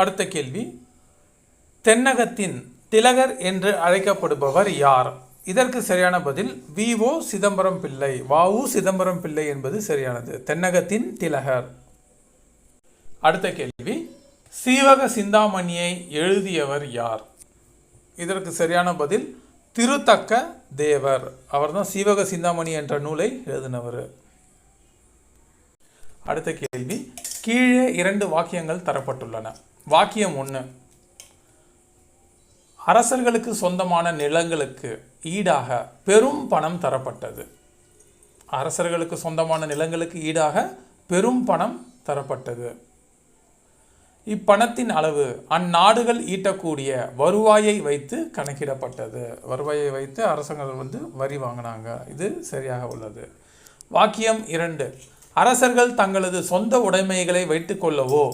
அடுத்த கேள்வி, தென்னகத்தின் திலகர் என்று அழைக்கப்படுபவர் யார்? இதற்கு சரியான பதில் வி.ஓ. சிதம்பரம் பிள்ளை. வ.உ. சிதம்பரம் பிள்ளை என்பது சரியானது. தென்னகத்தின் திலகர். அடுத்த கேள்வி, சீவக சிந்தாமணியை எழுதியவர் யார்? இதற்கு சரியான பதில் திருத்தக்க தேவர். அவர் தான் சீவக சிந்தாமணி என்ற நூலை எழுதினவர். அடுத்த கேள்வி, கீழே 2 வாக்கியங்கள் தரப்பட்டுள்ளன. வாக்கியம் 1, அரசர்களுக்கு சொந்தமான நிலங்களுக்கு ஈடாக பெரும் பணம் தரப்பட்டது. அரசர்களுக்கு சொந்தமான நிலங்களுக்கு ஈடாக பெரும் பணம் தரப்பட்டது. இப்பணத்தின் அளவு அந்நாடுகள் ஈட்டக்கூடிய வருவாயை வைத்து கணக்கிடப்பட்டது. வருவாயை வைத்து அரசர்கள் வரி வாங்கினாங்க. இது சரியாக உள்ளது. வாக்கியம் 2, அரசர்கள் தங்களது சொந்த உடைமைகளை வைத்துக்கொள்ளவோ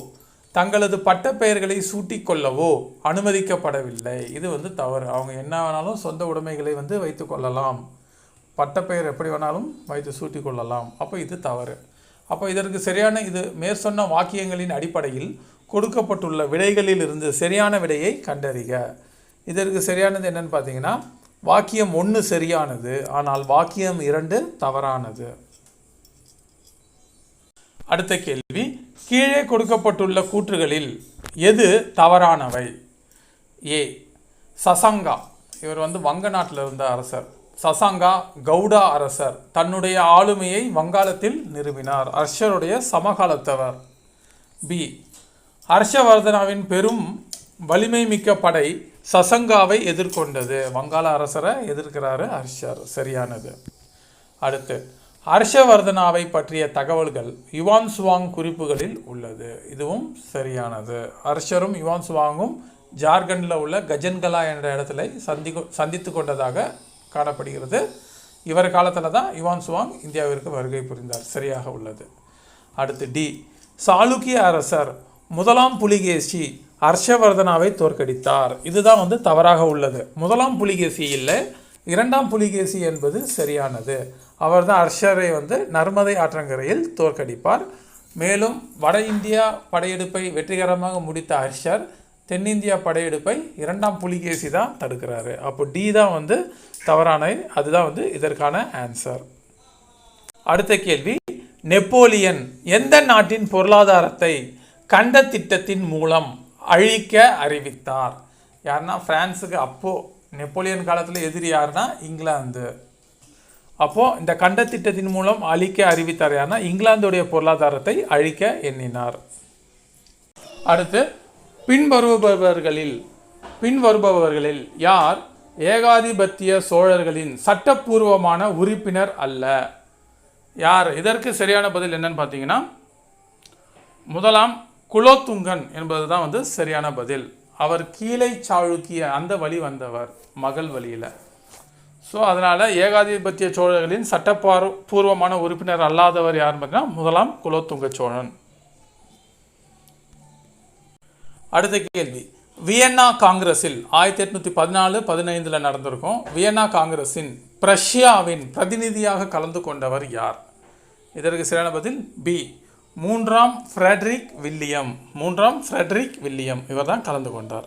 தங்களது பட்டப்பெயர்களை சூட்டிக்கொள்ளவோ அனுமதிக்கப்படவில்லை. இது தவறு. அவங்க என்ன வேணாலும் சொந்த உடைமைகளை வைத்து கொள்ளலாம், பட்டப்பெயர் எப்படி வேணாலும் வைத்து சூட்டி கொள்ளலாம். அப்போ இது தவறு. அப்போ இதற்கு சரியான இது மேற்சொன்ன வாக்கியங்களின் அடிப்படையில் கொடுக்கப்பட்டுள்ள விடைகளில் இருந்து சரியான விடையை கண்டறிக. இதற்கு சரியானது என்னன்னு பார்த்தீங்கன்னா, வாக்கியம் 1 சரியானது, ஆனால் வாக்கியம் 2 தவறானது. அடுத்த கேள்வி, கீழே கொடுக்கப்பட்டுள்ள கூற்றுகளில் எது தவறானவை? ஏ, சசங்கா, இவர் வங்க நாட்டில் இருந்த அரசர். சசங்கா கவுடா அரசர் தன்னுடைய ஆளுமையை வங்காளத்தில் நிறுவினார். ஹர்ஷருடைய சமகாலத்தவர். பி, ஹர்ஷவர்தனாவின் பெரும் வலிமை மிக்க படை சசங்காவை எதிர்கொண்டது. வங்காள அரசரை எதிர்க்கிறாரு ஹர்ஷர். சரியானது. அடுத்து, ஹர்ஷவர்தனாவை பற்றிய தகவல்கள் யுவான் சுவாங் குறிப்புகளில் உள்ளது. இதுவும் சரியானது. ஹர்ஷரும் யுவான் சுவாங்கும் ஜார்க்கண்டில் உள்ள கஜன்கலா என்ற இடத்துல சந்தித்து கொண்டதாக காணப்படுகிறது. இவர் காலத்தில் தான் யுவான் சுவாங் இந்தியாவிற்கு வருகை புரிந்தார். சரியாக உள்ளது. அடுத்து டி, சாளுக்கிய அரசர் முதலாம் புலிகேசி ஹர்ஷவர்தனாவை தோற்கடித்தார். இதுதான் தவறாக உள்ளது. முதலாம் புலிகேசி இல்லை, 2ஆம் புலிகேசி என்பது சரியானது. அவர் தான் ஹர்ஷரை நர்மதை ஆற்றங்கரையில் தோற்கடிப்பார். மேலும் வட இந்தியா படையெடுப்பை வெற்றிகரமாக முடித்த ஹர்ஷர் தென்னிந்தியா படையெடுப்பை 2ஆம் புலிகேசி தான் தடுக்கிறாரு. அப்போ டி தான் தவறான, அதுதான் இதற்கான ஆன்சர். அடுத்த கேள்வி, நெப்போலியன் எந்த நாட்டின் பொருளாதாரத்தை கண்ட திட்டத்தின் மூலம் அழிக்க அறிவித்தார்? யாருன்னா பிரான்ஸுக்கு அப்போது நெப்போலியன் காலத்தில் எதிரி யாருன்னா இங்கிலாந்து. அப்போது இந்த கண்ட திட்டத்தின் மூலம் அழிக்க அறிவித்தார் யாருன்னா இங்கிலாந்துடைய பொருளாதாரத்தை அழிக்க எண்ணினார். அடுத்து, பின்வருபவர்களில் யார் ஏகாதிபத்திய சோழர்களின் சட்டப்பூர்வமான உறுப்பினர் அல்ல? யார்? இதற்கு சரியான பதில் என்னன்னு பார்த்தீங்கன்னா, முதலாம் குலோத்துங்கன் என்பது தான் சரியான பதில். அவர் கீழே சாளுக்கிய அந்த வழி வந்தவர், மகள் வழியில். ஸோ அதனால் ஏகாதிபத்திய சோழர்களின் சட்டப்பூர்வமான உறுப்பினர் அல்லாதவர் யாருன்னு பார்த்தீங்கன்னா முதலாம் குலோத்துங்க சோழன். அடுத்த கேள்வி, வியன்னா காங்கிரஸில் 1814-15 நடந்திருக்கும். வியன்னா காங்கிரஸின் பிரஷ்யாவின் பிரதிநிதியாக கலந்து கொண்டவர் யார்? இதற்கு சரியான பதில் பி, 3ஆம் ஃப்ரெட்ரிக் வில்லியம். இவர் தான் கலந்து கொண்டார்.